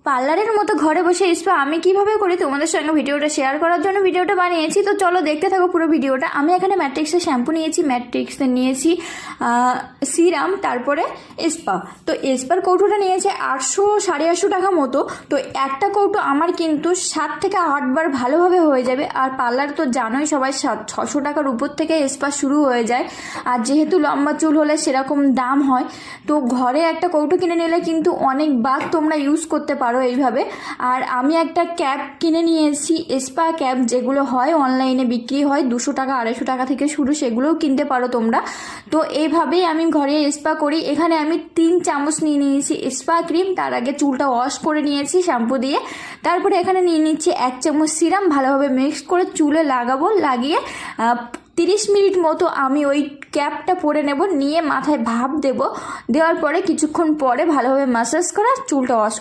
পার্লারের মতো ঘরে বসে স্পা আমি কিভাবে করি তোমাদের সঙ্গে ভিডিওটা শেয়ার করার জন্য ভিডিওটা বানিয়েছি। তো চলো দেখতে থাকো পুরো ভিডিওটা। আমি এখানে ম্যাট্রিক্সের শ্যাম্পু নিয়েছি, ম্যাট্রিক্সের নিয়েছি সিরাম, তারপরে স্পা। তো স্পার কৌটোটা নিয়েছে 800-850 টাকা মতো। তো একটা কৌটো আমার কিন্তু 7 থেকে 8 বার ভালোভাবে হয়ে যাবে। আর পার্লার তো জানোই সবাই 600 টাকার উপর থেকে স্পা শুরু হয়ে যায়। আর যেহেতু লম্বা চুল হলে সেরকম দাম হয়, তো ঘরে একটা কৌটো কিনে নিলে কিন্তু অনেকবার তোমরা ইউজ করতে পারো এইভাবে। আর আমি একটা ক্যাপ কিনে নিয়েছি, স্পা ক্যাপ, যেগুলো হয় অনলাইনে বিক্রি হয় 200 টাকা 250 টাকা থেকে শুরু, সেগুলোও কিনতে পারো তোমরা। তো এইভাবেই আমি ঘরে স্পা করি। এখানে আমি 3 চামচ নিয়ে নিয়েছি স্পা ক্রিম, তার আগে চুলটা ওয়াশ করে নিয়েছি শ্যাম্পু দিয়ে। তারপরে এখানে নিয়ে নিচ্ছি 1 চামচ সিরাম, ভালোভাবে মিক্স করে চুলে লাগাবো। লাগিয়ে 30 মিনিট মতো আমি ওই ক্যাপটা পরে নেব, নিয়ে মাথায় ভাপ দেব। দেওয়ার পরে কিছুক্ষণ পরে ভালোভাবে ম্যাসাজ করা চুলটা ওয়াশ